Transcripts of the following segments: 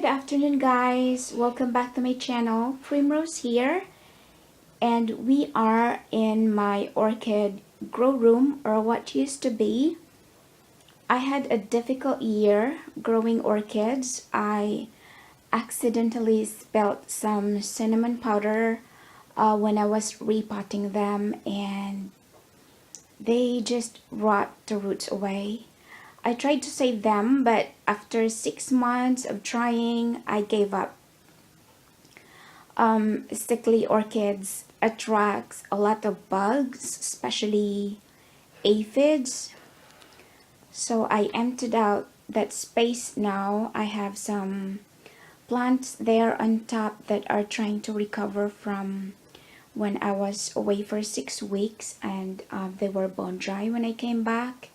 Good afternoon, guys. Welcome back to my channel. Primrose here, and we are in my orchid grow room, or what used to be. I had a difficult year growing orchids. I accidentally spilled some cinnamon powder when I was repotting them, and they just rot the roots away. I tried to save them, but after 6 months of trying, I gave up. Sickly orchids attracts a lot of bugs, especially aphids. So I emptied out that space now. I have some plants there on top that are trying to recover from when I was away for 6 weeks, and they were bone dry when I came back.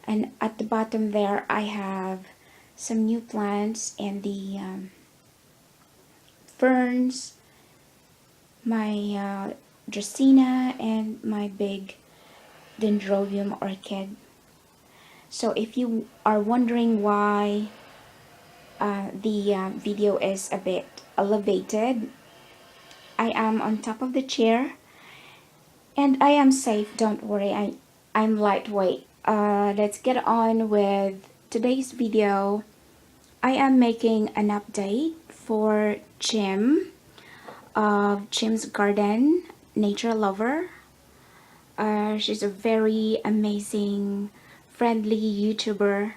And at the bottom there I have some new plants and the ferns, my dracaena, and my big dendrobium orchid. So if you are wondering why the video is a bit elevated, I am on top of the chair and I am safe, don't worry. I'm lightweight. Let's get on with today's video. I am making an update for Chim of Chim's Garden, Nature Lover. She's a very amazing, friendly YouTuber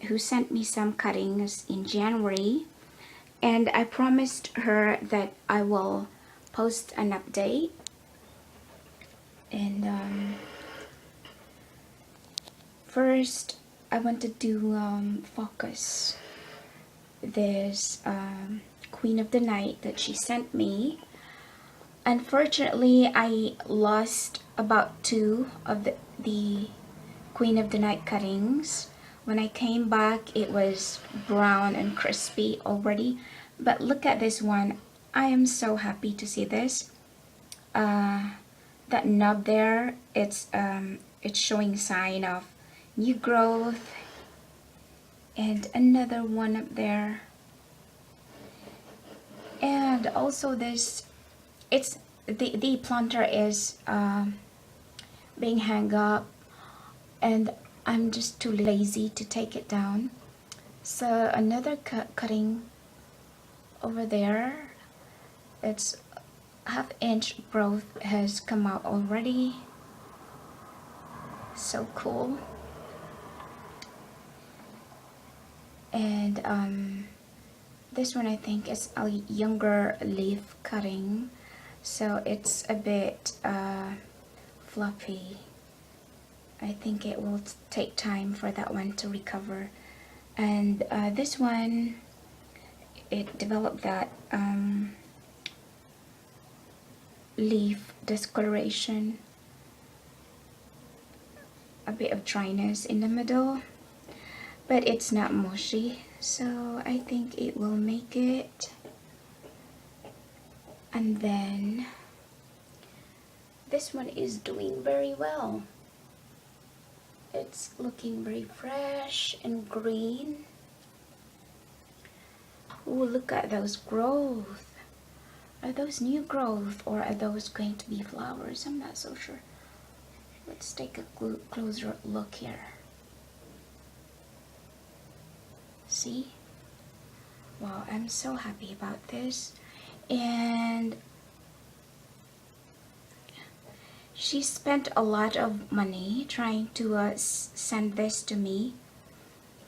who sent me some cuttings in January, and I promised her that I will post an update. And first, I wanted to focus this Queen of the Night that she sent me. Unfortunately, I lost about 2 of the Queen of the Night cuttings. When I came back, it was brown and crispy already. But look at this one. I am so happy to see this. That nub there, it's showing sign of new growth. And another one up there. And also this, it's the planter is being hung up, and I'm just too lazy to take it down. So another cutting over there, it's half-inch growth has come out already. So cool. And this one I think is a younger leaf cutting, so it's a bit fluffy. I think it will take time for that one to recover. And this one, it developed that leaf discoloration, a bit of dryness in the middle, but it's not mushy, so I think it will make it. And then this one is doing very well. It's looking very fresh and green. Oh, look at those growth. Are those new growth or are those going to be flowers? I'm not so sure. Let's take a closer look here. See? Wow, I'm so happy about this. And she spent a lot of money trying to send this to me.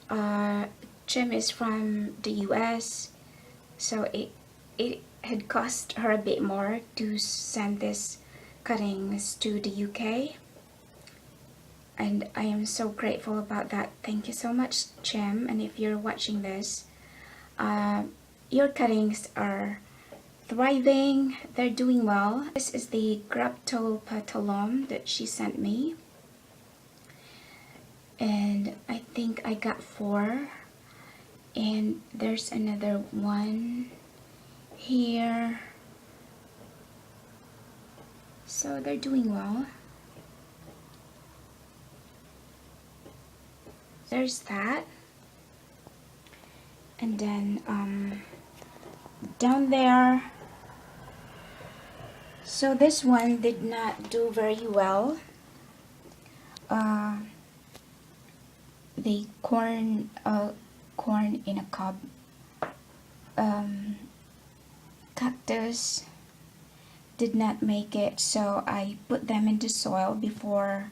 Chim is from the US, so it had cost her a bit more to send this cuttings to the UK. And I am so grateful about that. Thank you so much, Chim. And if you're watching this, your cuttings are thriving, they're doing well. This is the Graptopetalum that she sent me, and I think I got 4, and there's another one here, so they're doing well. There's that. And then down there, so this one did not do very well. The corn in a cob cactus did not make it, so I put them into soil before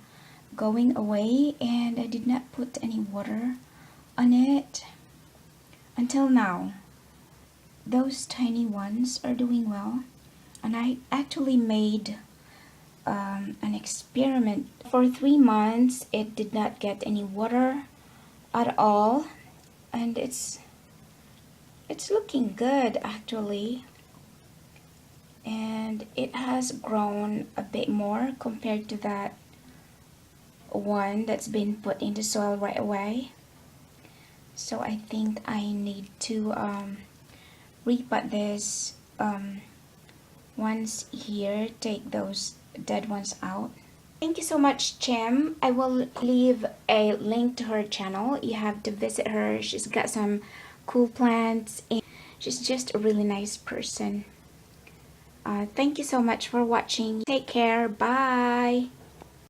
going away, and I did not put any water on it until now. Those tiny ones are doing well, and I actually made an experiment. For 3 months it did not get any water at all, and it's looking good actually, and it has grown a bit more compared to that one that's been put into soil right away. So I think I need to repot this ones here, take those dead ones out. Thank you so much, Chim. I will leave a link to her channel. You have to visit her. She's got some cool plants, and she's just a really nice person. Thank you so much for watching. Take care. Bye.